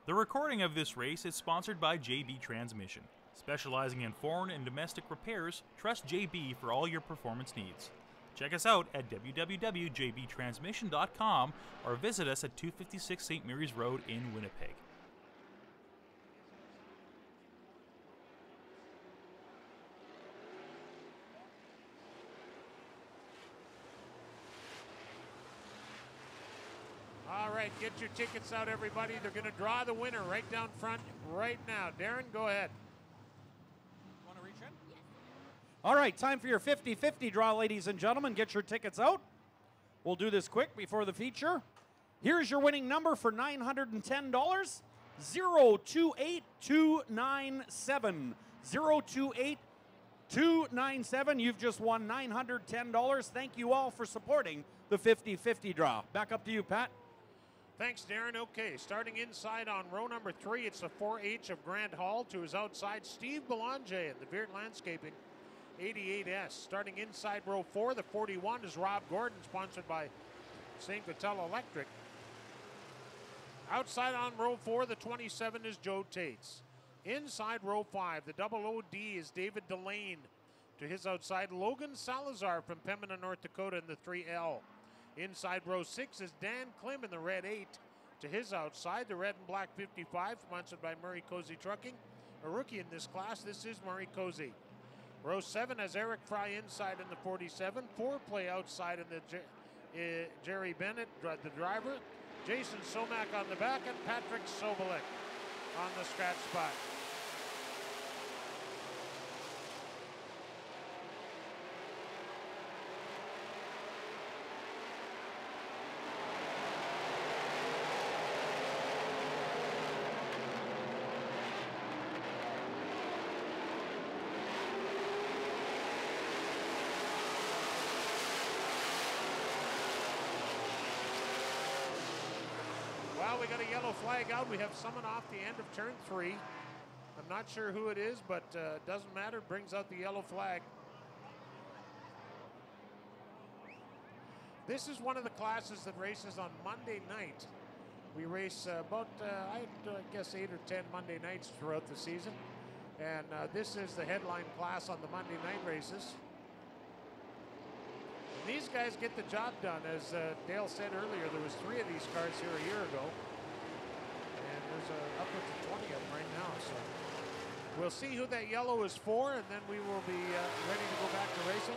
The recording of this race is sponsored by JB Transmission. Specializing in foreign and domestic repairs, trust JB for all your performance needs. Check us out at www.jbtransmission.com or visit us at 256 St. Mary's Road in Winnipeg. All right, get your tickets out, everybody. They're going to draw the winner right down front right now. Darren, go ahead. Want to reach in? Yes. All right, time for your 50-50 draw, ladies and gentlemen. Get your tickets out. We'll do this quick before the feature. Here's your winning number for $910. 028297. 028297. You've just won $910. Thank you all for supporting the 50-50 draw. Back up to you, Pat. Thanks, Darren. Okay, starting inside on row number 3, it's the 4H of Grant Hall. To his outside, Steve Belanger in the Veert Landscaping 88S. Starting inside row 4, the 41 is Rob Gordon, sponsored by St. Vital Electric. Outside on row 4, the 27 is Joe Tates. Inside row 5, the double OD is David Delane. To his outside, Logan Salazar from Pembina, North Dakota in the 3L. Inside row 6 is Dan Klim in the red 8. To his outside, the red and black 55, sponsored by Murray Cozy Trucking. A rookie in this class, this is Murray Cozy. Row 7 has Eric Fry inside in the 47. Foreplay outside in the Jerry Bennett, the driver. Jason Somack on the back, and Patrick Sobolik on the scratch spot. Well, we got a yellow flag out. We have someone off the end of turn 3. I'm not sure who it is, but doesn't matter. Brings out the yellow flag. This is one of the classes that races on Monday night. We race about, I guess, 8 or 10 Monday nights throughout the season. And this is the headline class on the Monday night races. These guys get the job done. As Dale said earlier, there was 3 of these cars here a year ago. And there's upwards of 20 of them right now. So we'll see who that yellow is for, and then we will be ready to go back to racing.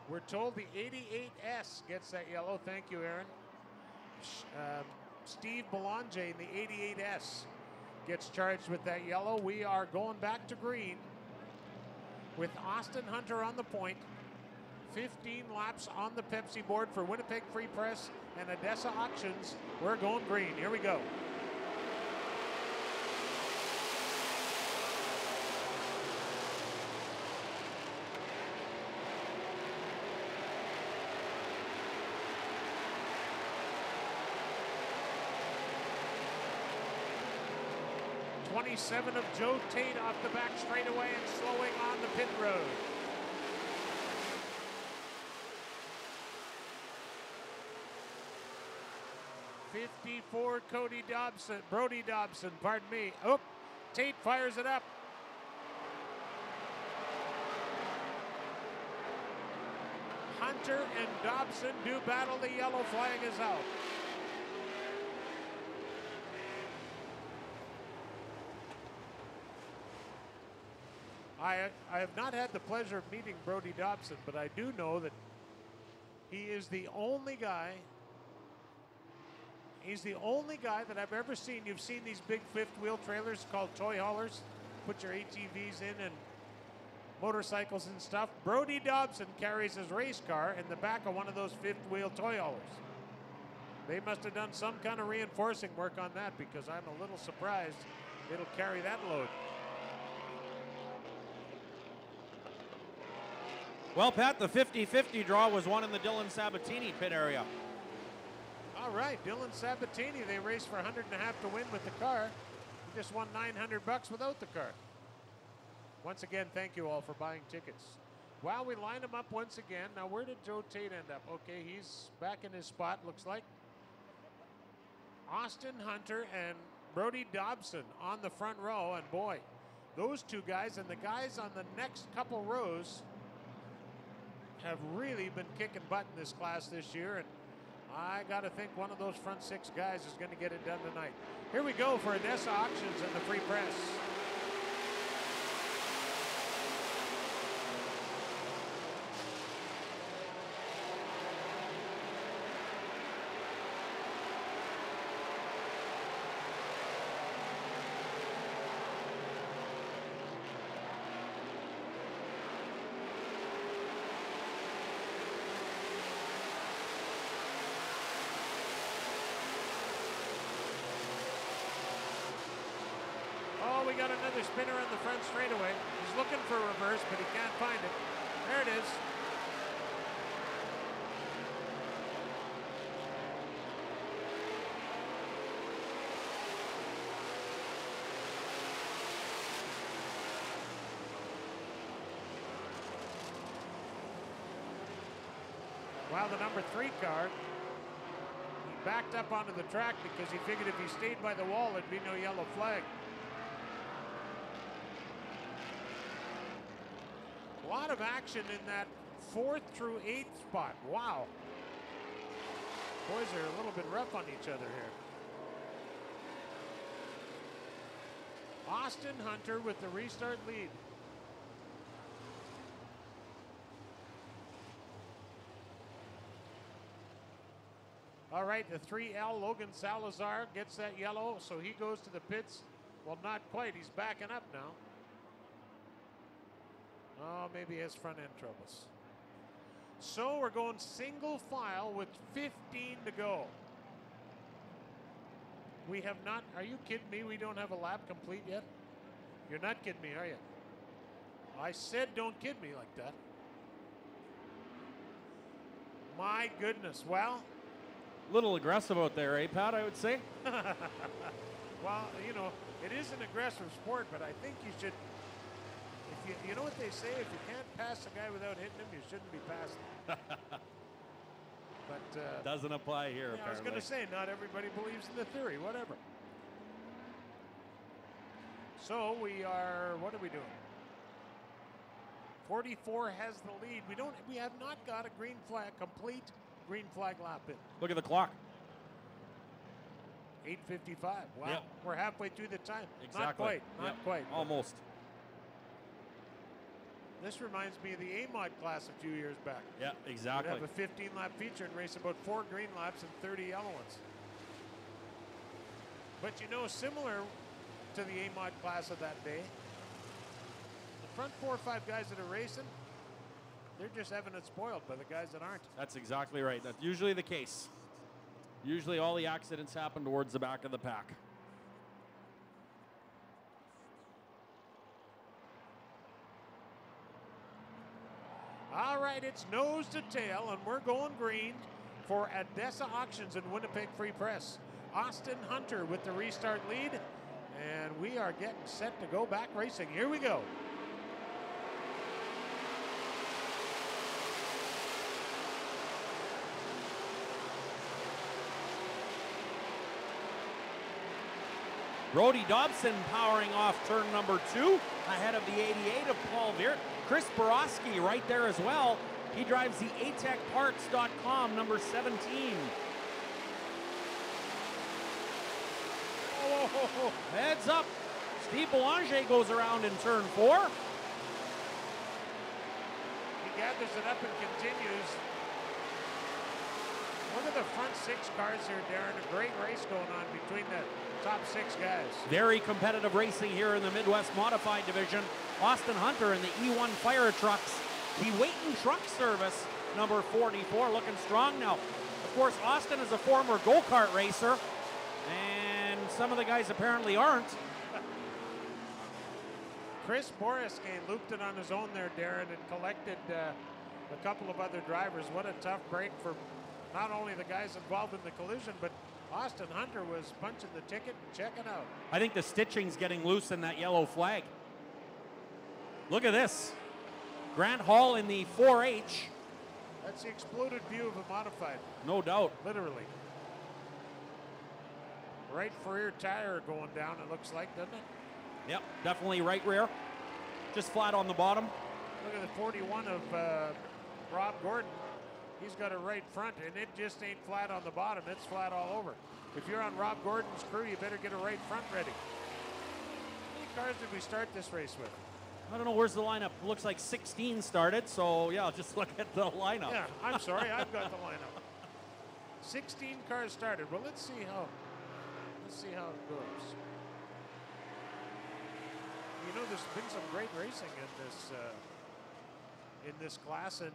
We're told the 88S gets that yellow. Thank you, Aaron. Steve Belanger in the 88S gets charged with that yellow. We are going back to green with Austin Hunter on the point. 15 laps on the Pepsi board for Winnipeg Free Press and Odessa Auctions. We're going green. Here we go. '27 of Joe Tate off the back straightaway and slowing on the pit road. '54 Brody Dobson, pardon me. Oh, Tate fires it up. Hunter and Dobson do battle. The yellow flag is out. I have not had the pleasure of meeting Brody Dobson, but I do know that he is the only guy. He's the only guy that I've ever seen. You've seen these big fifth wheel trailers called toy haulers. Put your ATVs in and motorcycles and stuff. Brody Dobson carries his race car in the back of one of those fifth wheel toy haulers. They must have done some kind of reinforcing work on that, because I'm a little surprised it'll carry that load. Well, Pat, the 50-50 draw was won in the Dylan Sabatini pit area. All right, Dylan Sabatini, they raced for $100.50 to win with the car. He just won $900 without the car. Once again, thank you all for buying tickets. Well, we lined him up once again. Now, where did Joe Tate end up? Okay, he's back in his spot, looks like. Austin Hunter and Brody Dobson on the front row, and boy, those two guys and the guys on the next couple rows have really been kicking butt in this class this year, and I got to think one of those front six guys is going to get it done tonight. Here we go for Odessa Auctions and the Free Press. We got another spinner on the front straightaway. He's looking for a reverse, but he can't find it. There it is. Well, the number 3 car, he backed up onto the track because he figured if he stayed by the wall, there'd be no yellow flag. A lot of action in that 4th through 8th spot. Wow. Boys are a little bit rough on each other here. Austin Hunter with the restart lead. All right, the 3L, Logan Salazar gets that yellow, so he goes to the pits. Well, not quite. He's backing up now. Oh, maybe he has front end troubles. So we're going single file with 15 to go. We have not, are you kidding me? We don't have a lap complete yet? You're not kidding me, are you? I said don't kid me like that. My goodness, well. A little aggressive out there, eh, Pat, I would say? Well, you know, it is an aggressive sport, but I think you should, if you know what they say, if you can't pass a guy without hitting him, you shouldn't be passing. But doesn't apply here, yeah, I was going to say, not everybody believes in the theory, whatever. So we are, what are we doing? 44 has the lead. We have not got a green flag, complete green flag lap in. Look at the clock. 8:55. Wow, yep. We're halfway through the time. Exactly. Not quite, not quite. Almost. This reminds me of the A-Mod class a few years back. Yeah, exactly. We'd have a 15-lap feature and race about 4 green laps and 30 yellow ones. But you know, similar to the A-Mod class of that day, the front 4 or 5 guys that are racing, they're just having it spoiled by the guys that aren't. That's exactly right. That's usually the case. Usually all the accidents happen towards the back of the pack. All right, it's nose to tail, and we're going green for Odessa Auctions and Winnipeg Free Press. Austin Hunter with the restart lead, and we are getting set to go back racing. Here we go. Brody Dobson powering off turn number 2 ahead of the 88 of Paul Viert. Chris Borowski right there as well. He drives the atechparts.com number 17. Oh. Heads up. Steve Belanger goes around in turn 4. He gathers it up and continues. Look at the front 6 cars here, Darren. A great race going on between the top 6 guys. Very competitive racing here in the Midwest Modified Division. Austin Hunter in the E1 Fire Trucks. The Waitin Truck Service, number 44, looking strong now. Of course, Austin is a former go-kart racer, and some of the guys apparently aren't. Chris Borowski looped it on his own there, Darren, and collected a couple of other drivers. What a tough break for not only the guys involved in the collision, but Austin Hunter was punching the ticket and checking out. I think the stitching's getting loose in that yellow flag. Look at this. Grant Hall in the 4H. That's the exploded view of a modified. No doubt. Literally. right rear tire going down, it looks like, doesn't it? Yep, definitely right rear. Just flat on the bottom. Look at the 41 of Rob Gordon. He's got a right front, and it just ain't flat on the bottom. It's flat all over. If you're on Rob Gordon's crew, you better get a right front ready. How many cars did we start this race with? I don't know, where's the lineup? Looks like 16 started, so yeah, just look at the lineup. Yeah, I'm sorry, I've got the lineup. 16 cars started. Well, let's see how it goes. You know, there's been some great racing in this class, and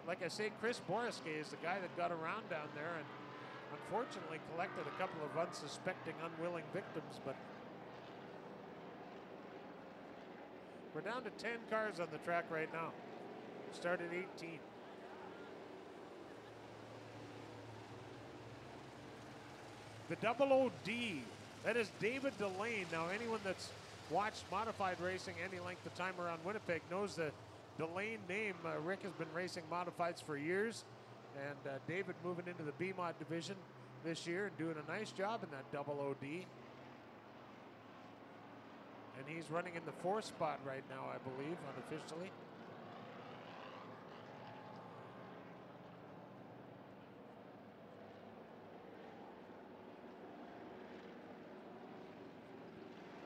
like I say, Chris Boriske is the guy that got around down there, and unfortunately collected a couple of unsuspecting, unwilling victims. But we're down to 10 cars on the track right now. Started 18. The double OD, that is David Delane. Now, anyone that's watched modified racing any length of time around Winnipeg knows the Delane name. Rick has been racing modifieds for years, and David moving into the B-Mod division this year and doing a nice job in that double OD. And he's running in the 4th spot right now, I believe, unofficially.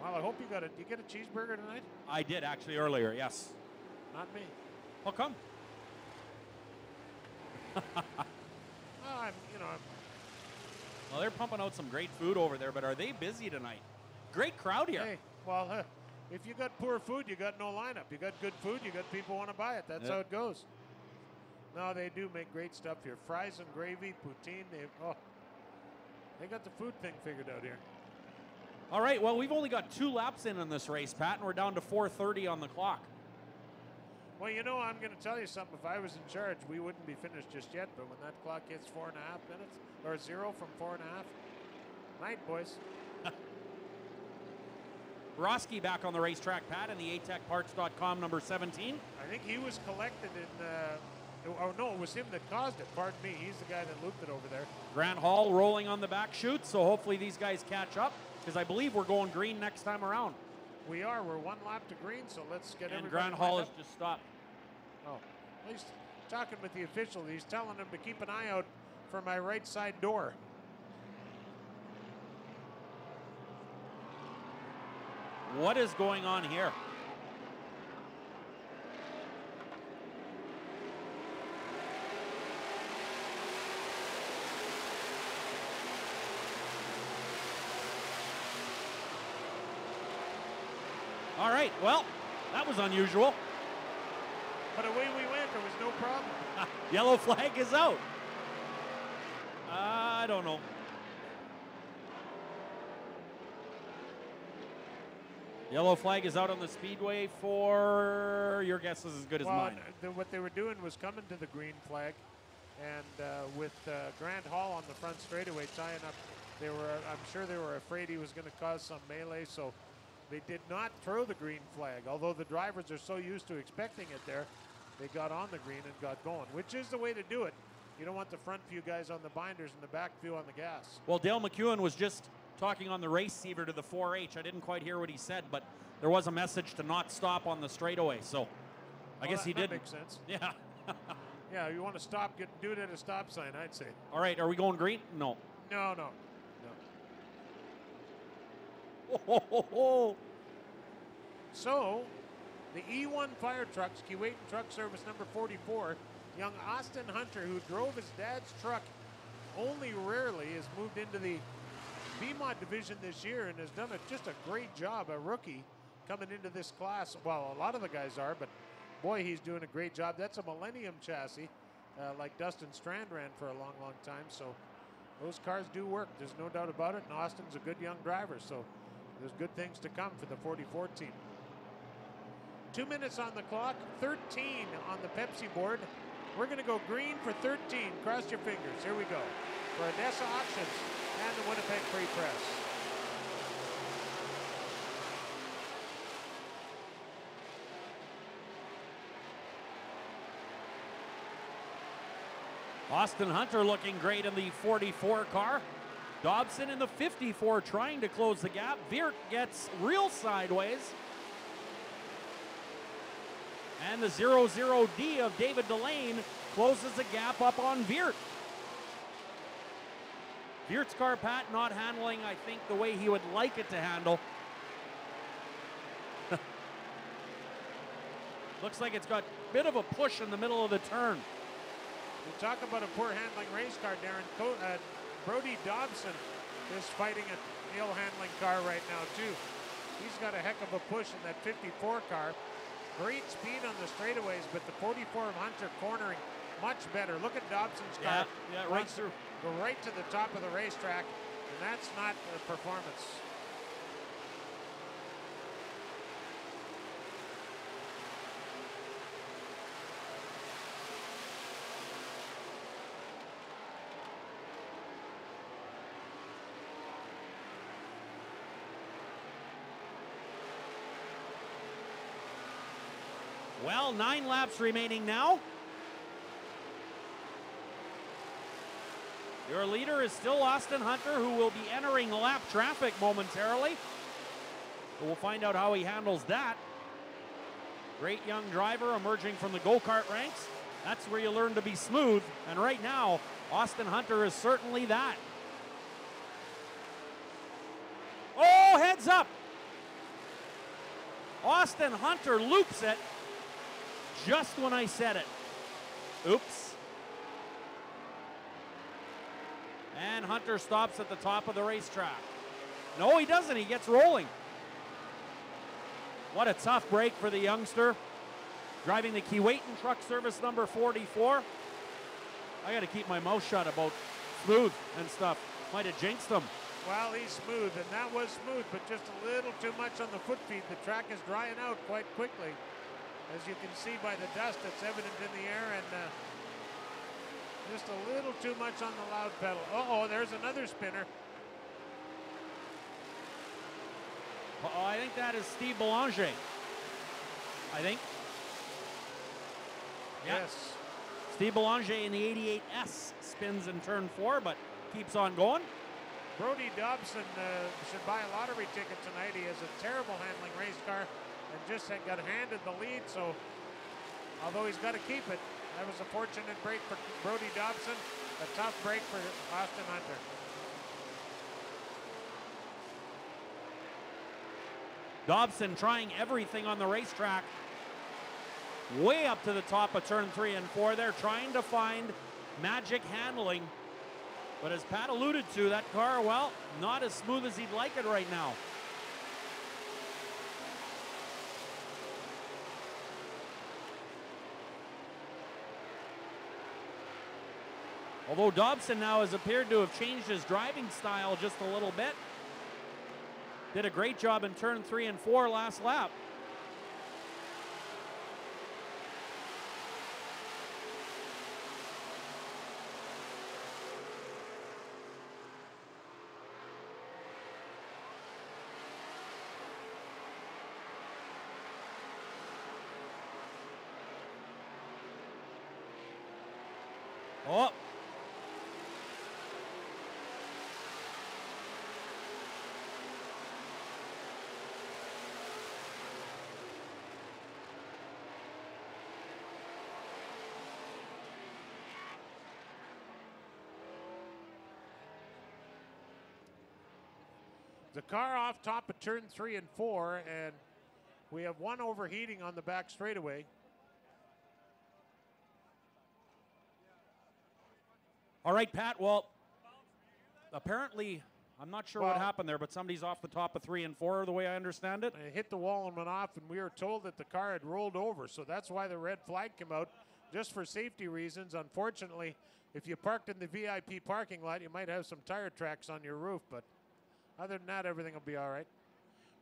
Well, I hope you got it. Did you get a cheeseburger tonight? I did actually earlier, yes. Not me. How come? Well, they're pumping out some great food over there, but are they busy tonight? Great crowd here. Hey, well, if you got poor food, you got no lineup. You got good food, you got people want to buy it. That's how it goes. No, they do make great stuff here. Fries and gravy, poutine. They got the food thing figured out here. All right, well, we've only got 2 laps in this race, Pat, and we're down to 4:30 on the clock. Well, you know, I'm going to tell you something. If I was in charge, we wouldn't be finished just yet. But when that clock hits 4.5 minutes, or 0 from 4.5, night, boys. Roski back on the racetrack, Pat, in the atechparts.com number 17. I think he was collected in, oh no, it was him that caused it. Pardon me. He's the guy that looped it over there. Grant Hall rolling on the back chute, so hopefully these guys catch up, because I believe we're going green next time around. We are. We're 1 lap to green, so let's get everybody. And Grant Hall has just stopped. Oh, he's talking with the official. He's telling him to keep an eye out for my right side door. What is going on here? All right, well, that was unusual. But away we went. There was no problem. Yellow flag is out. I don't know. Yellow flag is out on the speedway for, your guess is as good as mine. What they were doing was coming to the green flag, and with Grant Hall on the front straightaway tying up, I'm sure they were afraid he was going to cause some melee, so they did not throw the green flag. Although the drivers are so used to expecting it there, they got on the green and got going, which is the way to do it. You don't want the front few guys on the binders and the back few on the gas. Well, Dale McEwen was just talking on the receiver to the 4H. I didn't quite hear what he said, but there was a message to not stop on the straightaway, so I guess he did. That makes sense. Yeah. Yeah, you want to stop, do it at a stop sign, I'd say. All right, are we going green? No. No. Oh. So, the E1 fire trucks, Keewatin Truck Service number 44, young Austin Hunter, who drove his dad's truck only rarely, has moved into the B-Mod division this year and has done just a great job, a rookie coming into this class. Well, a lot of the guys are, but boy, he's doing a great job. That's a Millennium chassis, like Dustin Strand ran for a long, long time. So those cars do work. There's no doubt about it. And Austin's a good young driver, so there's good things to come for the 44 team. 2 minutes on the clock, 13 on the Pepsi board. We're going to go green for 13. Cross your fingers. Here we go. For Odessa Auctions and the Winnipeg Free Press. Austin Hunter looking great in the 44 car. Dobson in the 54 trying to close the gap. Veert gets real sideways. And the 00D of David Delane closes the gap up on Veert. Veert's car, Pat, not handling, I think, the way he would like it to handle. Looks like it's got a bit of a push in the middle of the turn. You talk about a poor handling race car, Darren. Brody Dobson is fighting a ill handling car right now, too. He's got a heck of a push in that 54 car. Great speed on the straightaways, but the 44 of Hunter cornering much better. Look at Dobson's car. Yeah, right through. Go right to the top of the racetrack, and that's not a performance. Well, 9 laps remaining now. Your leader is still Austin Hunter, who will be entering lap traffic momentarily. So we'll find out how he handles that. Great young driver emerging from the go-kart ranks. That's where you learn to be smooth. And right now, Austin Hunter is certainly that. Oh, heads up. Austin Hunter loops it just when I said it. Oops. And Hunter stops at the top of the racetrack. No, he doesn't. He gets rolling. What a tough break for the youngster. Driving the Keewatin Truck Service number 44. I got to keep my mouth shut about smooth and stuff. Might have jinxed him. Well, he's smooth, and that was smooth, but just a little too much on the foot feed. The track is drying out quite quickly. As you can see by the dust that's evident in the air, and just a little too much on the loud pedal. Uh-oh, there's another spinner. Uh-oh, I think that is Steve Belanger. I think. Yeah. Yes. Steve Belanger in the 88S spins in turn 4, but keeps on going. Brody Dobson should buy a lottery ticket tonight. He has a terrible handling race car and just got handed the lead, so although he's got to keep it, that was a fortunate break for Brody Dobson, a tough break for Austin Hunter. Dobson trying everything on the racetrack. Way up to the top of turn 3 and 4. They're trying to find magic handling. But as Pat alluded to, that car, well, not as smooth as he'd like it right now. Although Dobson now has appeared to have changed his driving style just a little bit. Did a great job in turn 3 and 4 last lap. Oh. The car off top of turn 3 and 4, and we have one overheating on the back straightaway. All right, Pat. Well, apparently, I'm not sure what happened there, but somebody's off the top of 3 and 4, the way I understand it. It hit the wall and went off, and we were told that the car had rolled over, so that's why the red flag came out, just for safety reasons. Unfortunately, if you parked in the VIP parking lot, you might have some tire tracks on your roof, but other than that, everything will be all right.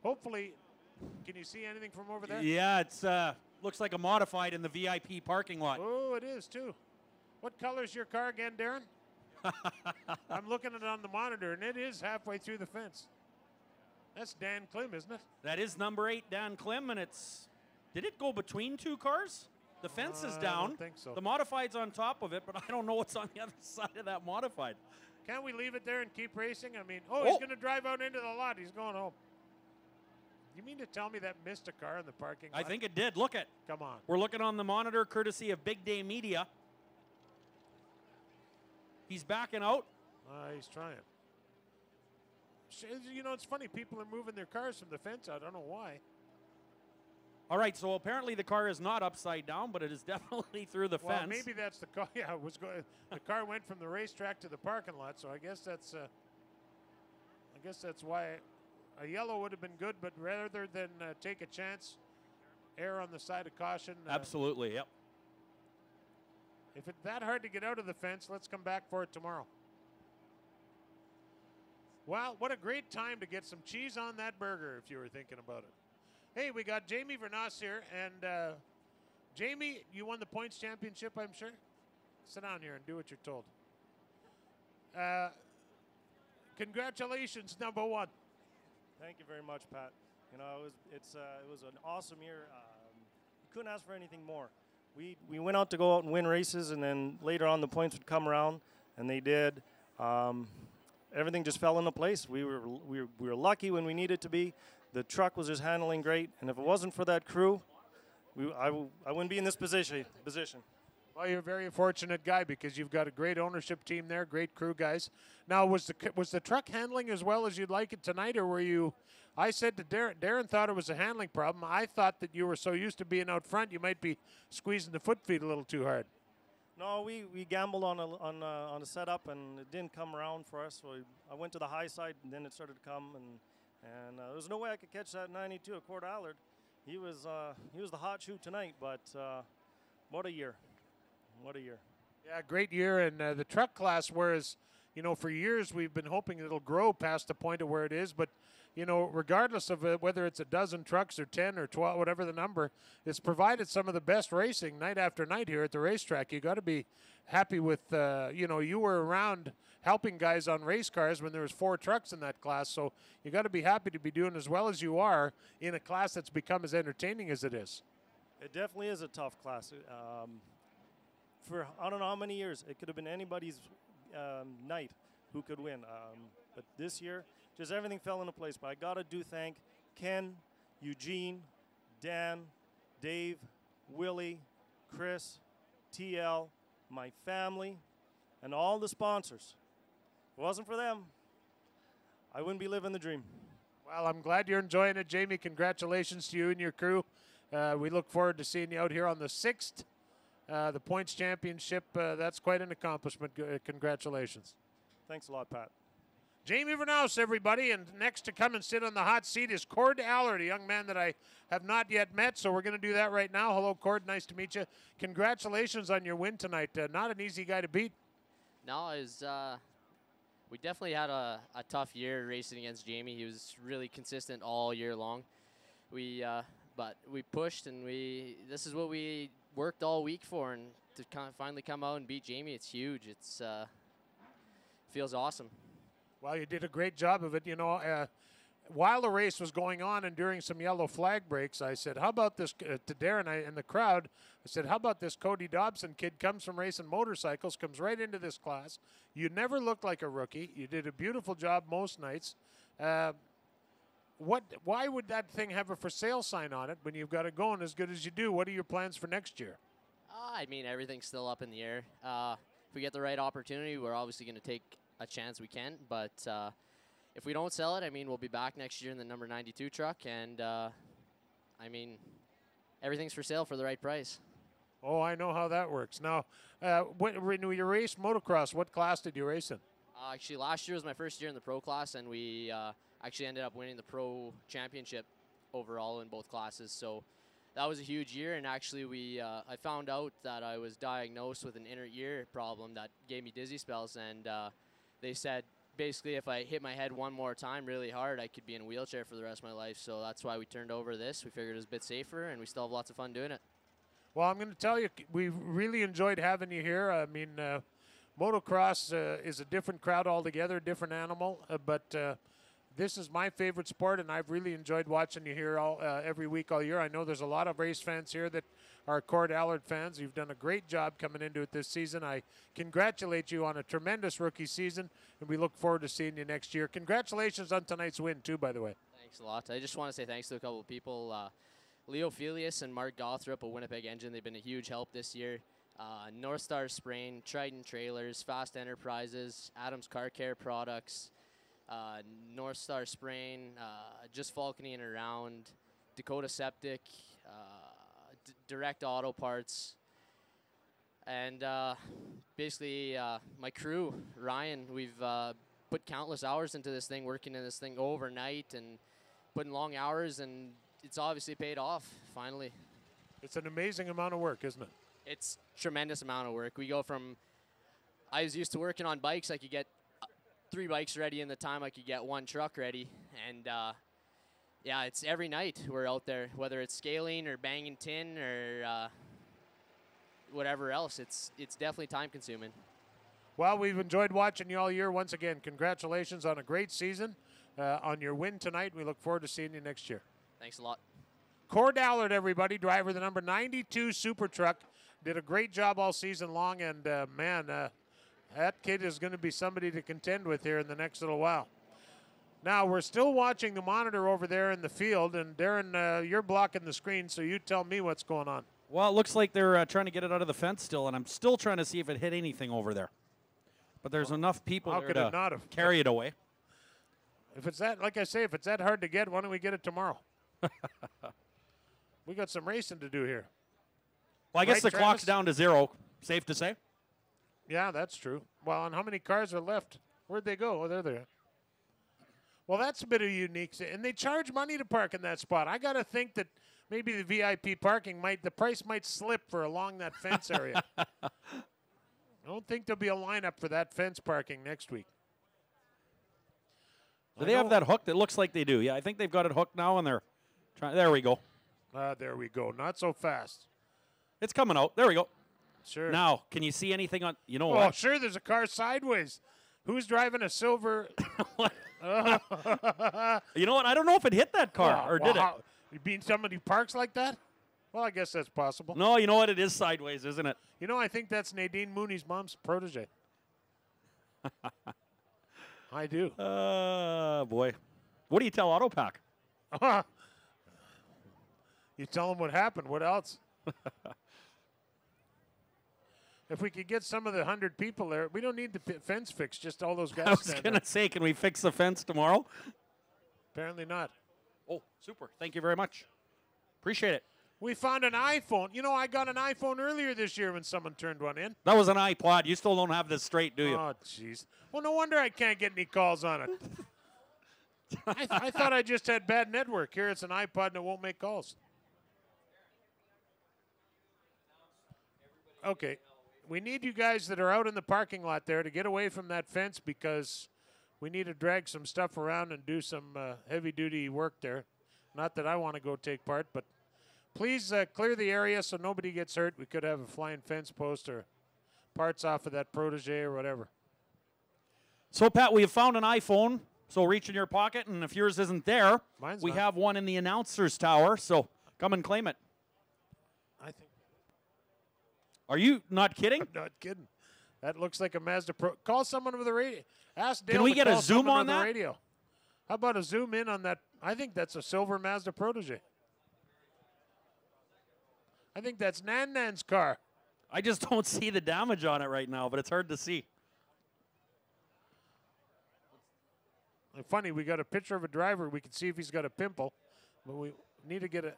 Hopefully, can you see anything from over there? Yeah, it's looks like a modified in the VIP parking lot. Oh, it is too. What color is your car again, Darren? I'm looking at it on the monitor, and it is halfway through the fence. That's Dan Klim, isn't it? That is number 8, Dan Klim, and it's... Did it go between 2 cars? The fence is down. I don't think so. The modified's on top of it, but I don't know what's on the other side of that modified. Can't we leave it there and keep racing? I mean, he's going to drive out into the lot. He's going home. You mean to tell me that missed a car in the parking lot? I think it did. Look at. Come on. We're looking on the monitor, courtesy of Big Day Media. He's backing out. He's trying. You know, it's funny. People are moving their cars from the fence out. I don't know why. All right, so apparently the car is not upside down, but it is definitely through the Well, fence. maybe that's the car. Yeah, it was going. The car went from the racetrack to the parking lot, so I guess that's why a yellow would have been good. But rather than take a chance, err on the side of caution. Absolutely, yep. If it's that hard to get out of the fence, let's come back for it tomorrow. Wow, what a great time to get some cheese on that burger if you were thinking about it. Hey, we got Jamie Vernas here, and Jamie, you won the points championship, I'm sure? Sit down here and do what you're told. Congratulations, number one. Thank you very much, Pat. You know, it was an awesome year. You couldn't ask for anything more. We went out to go out and win races, and then later on the points would come around, and they did. Everything just fell into place. We were lucky when we needed to be. The truck was just handling great, and if it wasn't for that crew, I wouldn't be in this position. Well, you're a very fortunate guy because you've got a great ownership team there, great crew guys. Now, was the truck handling as well as you'd like it tonight, or were you? I said to Darren thought it was a handling problem. I thought that you were so used to being out front, you might be squeezing the foot feed a little too hard. No, we gambled on a setup, and it didn't come around for us. So I went to the high side, and then it started to come, and there was no way I could catch that 92 at Court Allard. He was the hot shoe tonight, but what a year. What a year. Yeah, great year. And the truck class, whereas, you know, for years we've been hoping it'll grow past the point of where it is. But, you know, regardless of whether it's a dozen trucks or 10 or 12, whatever the number, it's provided some of the best racing night after night here at the racetrack. You got to be happy with, you know, you were around helping guys on race cars when there was 4 trucks in that class. So you got to be happy to be doing as well as you are in a class that's become as entertaining as it is. It definitely is a tough class. For I don't know how many years, it could have been anybody's night who could win. But this year, just everything fell into place. But I got to thank Ken, Eugene, Dan, Dave, Willie, Chris, TL, my family, and all the sponsors. If it wasn't for them, I wouldn't be living the dream. Well, I'm glad you're enjoying it, Jamie. Congratulations to you and your crew. We look forward to seeing you out here on the 6th. The points championship, that's quite an accomplishment. Congratulations. Thanks a lot, Pat. Jamie Vernaus, everybody, and next to come and sit on the hot seat is Cord Allard, a young man that I have not yet met, so we're going to do that right now. Hello, Cord. Nice to meet you. Congratulations on your win tonight. Not an easy guy to beat. No, it was, we definitely had a tough year racing against Jamie. He was really consistent all year long. But we pushed, and this is what we worked all week for, and to finally come out and beat Jamie, it's huge. It's feels awesome. Well, you did a great job of it. You know, while the race was going on and during some yellow flag breaks, I said, how about this, to Darren and the crowd, I said, how about this Cody Dobson kid, comes from racing motorcycles, comes right into this class. You never looked like a rookie. You did a beautiful job most nights. Why would that thing have a for sale sign on it when you've got it going as good as you do? What are your plans for next year? I mean, everything's still up in the air. If we get the right opportunity, we're obviously going to take a chance we can. But if we don't sell it, I mean, we'll be back next year in the number 92 truck. And, I mean, everything's for sale for the right price. Oh, I know how that works. Now, when you raced motocross, what class did you race in? Actually, last year was my first year in the pro class, and we actually ended up winning the pro championship overall in both classes. So that was a huge year, and actually I found out that I was diagnosed with an inner ear problem that gave me dizzy spells, and they said basically if I hit my head one more time really hard, I could be in a wheelchair for the rest of my life. So that's why we turned over this. We figured it was a bit safer, and we still have lots of fun doing it. Well, I'm going to tell you, we really enjoyed having you here. I mean, motocross is a different crowd altogether, different animal, but this is my favorite sport, and I've really enjoyed watching you here every week all year. I know there's a lot of race fans here that are Cord Allard fans. You've done a great job coming into it this season. I congratulate you on a tremendous rookie season, and we look forward to seeing you next year. Congratulations on tonight's win, too, by the way. Thanks a lot. I just want to say thanks to a couple of people. Leo Felius and Mark Gothrop of Winnipeg Engine, they've been a huge help this year. North Star Sprain, Triton Trailers, Fast Enterprises, Adams Car Care Products, North Star Sprain, Just Falconing Around, Dakota Septic, Direct Auto Parts, and basically my crew, Ryan. We've put countless hours into this thing, working in this thing overnight and putting long hours, and it's obviously paid off finally. It's an amazing amount of work, isn't it? It's tremendous amount of work. We go from, I was used to working on bikes. I could get 3 bikes ready in the time I could get 1 truck ready. And yeah, it's every night we're out there, whether it's scaling or banging tin or whatever else. It's definitely time consuming. Well, we've enjoyed watching you all year. Once again, congratulations on a great season, on your win tonight. We look forward to seeing you next year. Thanks a lot. Cord Allard, everybody, driver of the number 92 Super Truck. Did a great job all season long, and man, that kid is going to be somebody to contend with here in the next little while. Now, we're still watching the monitor over there in the field, and Darren, you're blocking the screen, so you tell me what's going on. Well, it looks like they're trying to get it out of the fence still, and I'm still trying to see if it hit anything over there. But there's enough people there to carry it away. If it's that, like I say, if it's that hard to get, why don't we get it tomorrow? We got some racing to do here. Well, I guess Right, the Travis? clock's down to 0. Safe to say. Yeah, that's true. Well, and how many cars are left? Where'd they go? Oh, there they are. Well, that's a bit of unique. And they charge money to park in that spot. I got to think that maybe the VIP parking the price might slip for along that fence area. I don't think there'll be a lineup for that fence parking next week. Do they have that hooked? It looks like they do. Yeah, I think they've got it hooked now, and they're trying. There we go. There we go. Not so fast. It's coming out. There we go. Sure. Now, can you see anything on? You know Oh, what? sure. There's a car sideways. Who's driving a silver? You know what? I don't know if it hit that car or did it. You mean somebody parks like that? Well, I guess that's possible. No, you know what? It is sideways, isn't it? You know, I think that's Nadine Mooney's mom's protege. I do. Boy. What do you tell Autopack? You tell them what happened. What else? If we could get some of the 100 people there, we don't need the fence fixed, just all those guys. I was going to say, can we fix the fence tomorrow? Apparently not. Oh, super. Thank you very much. Appreciate it. We found an iPhone. You know, I got an iPhone earlier this year when someone turned one in. That was an iPod. You still don't have this straight, do you? Oh, jeez. Well, no wonder I can't get any calls on it. I thought I just had bad network. Here it's an iPod and it won't make calls. Okay. We need you guys that are out in the parking lot there to get away from that fence because we need to drag some stuff around and do some heavy-duty work there. Not that I want to go take part, but please clear the area so nobody gets hurt. We could have a flying fence post or parts off of that protege or whatever. So, Pat, we have found an iPhone. So reach in your pocket, and if yours isn't there, Mine's we not. have one in the announcer's tower. So come and claim it. I think. Are you not kidding? I'm not kidding. That looks like a Mazda Pro. Call someone over the radio. Ask Dale Can we to get a call zoom someone on over the that? radio. How about a zoom in on that? I think that's a silver Mazda Protege. I think that's Nan Nan's car. I just don't see the damage on it right now, but it's hard to see. Funny, we got a picture of a driver. We can see if he's got a pimple, but we need to get a.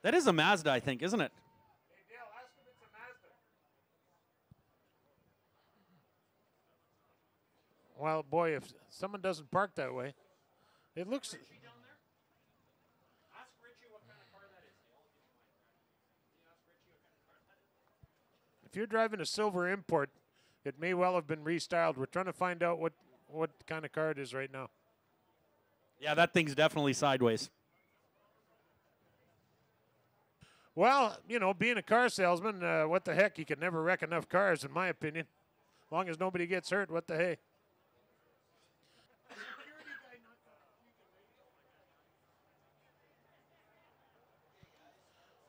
That is a Mazda, I think, isn't it? Hey, Dale, ask him it's a Mazda. Well, boy, if someone doesn't park that way, it looks. If you're driving a silver import, it may well have been restyled. We're trying to find out what kind of car it is right now. Yeah, that thing's definitely sideways. Well, you know, being a car salesman, what the heck? You can never wreck enough cars, in my opinion. As long as nobody gets hurt, what the hey?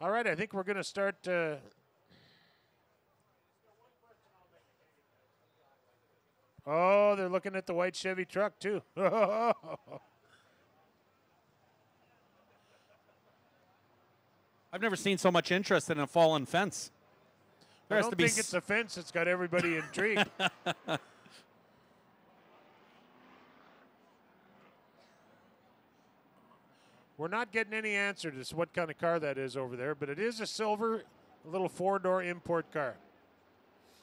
All right, I think we're going to start. Oh, they're looking at the white Chevy truck, too. I've never seen so much interest in a fallen fence. I don't think it's a fence that's got everybody intrigued. We're not getting any answer to what kind of car that is over there, but it is a silver, little four-door import car.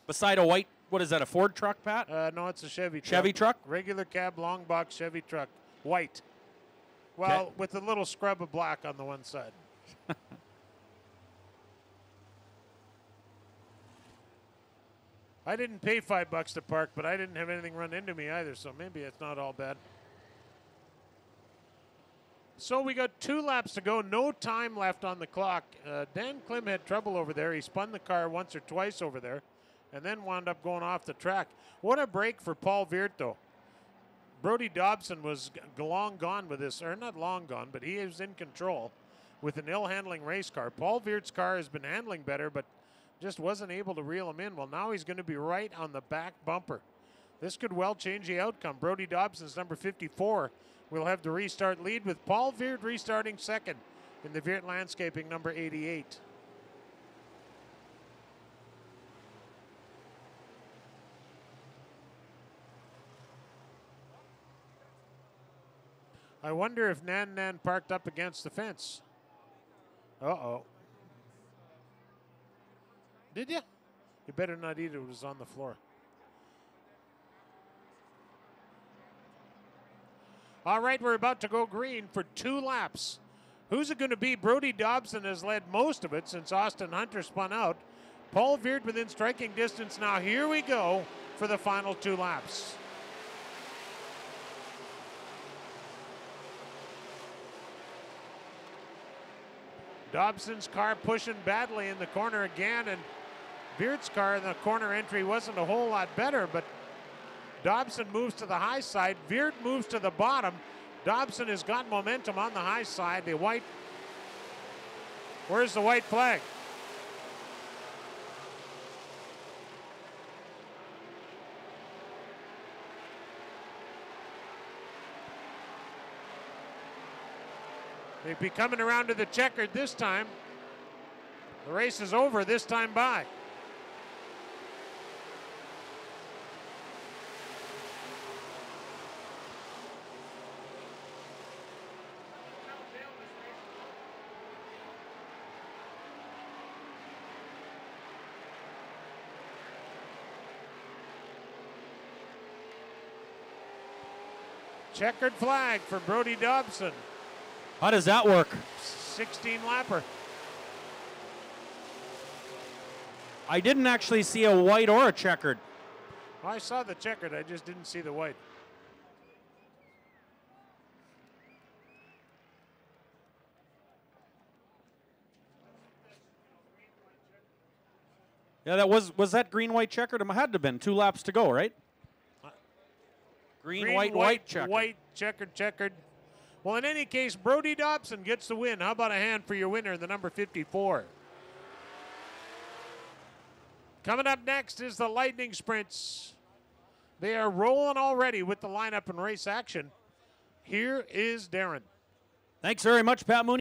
Beside a white, what is that, a Ford truck, Pat? No, it's a Chevy truck. Chevy truck? Regular cab, long box Chevy truck. White. Well, Okay. with a little scrub of black on the one side. I didn't pay $5 to park, but I didn't have anything run into me either, so maybe it's not all bad. So we got 2 laps to go, no time left on the clock. Dan Klim had trouble over there. He spun the car once or twice over there and then wound up going off the track. What a break for Paul Viert, though. Brody Dobson was long gone with this, or not long gone, but he is in control with an ill-handling race car. Paul Viert's car has been handling better, but just wasn't able to reel him in. Well, now he's going to be right on the back bumper. This could well change the outcome. Brody Dobson's number 54 will have the restart lead, with Paul Viert restarting second in the Viert Landscaping number 88. I wonder if Nan parked up against the fence. Uh-oh. Did you? You better not eat it. It was on the floor. All right, we're about to go green for 2 laps. Who's it going to be? Brody Dobson has led most of it since Austin Hunter spun out. Paul Viert within striking distance. Now here we go for the final 2 laps. Dobson's car pushing badly in the corner again, and Viert's car in the corner entry wasn't a whole lot better, but Dobson moves to the high side. Viert moves to the bottom. Dobson has got momentum on the high side. The white, where's the white flag? They'd be coming around to the checkered this time. The race is over this time by. Checkered flag for Brody Dobson. How does that work? 16 lapper. I didn't actually see a white or a checkered. I saw the checkered, I just didn't see the white. Yeah, that was that green, white, checkered? It had to have been 2 laps to go, right? Green, white, checkered. White, checkered. Well, in any case, Brody Dobson gets the win. How about a hand for your winner, the number 54? Coming up next is the Lightning Sprints. They are rolling already with the lineup and race action. Here is Darren. Thanks very much, Pat Mooney.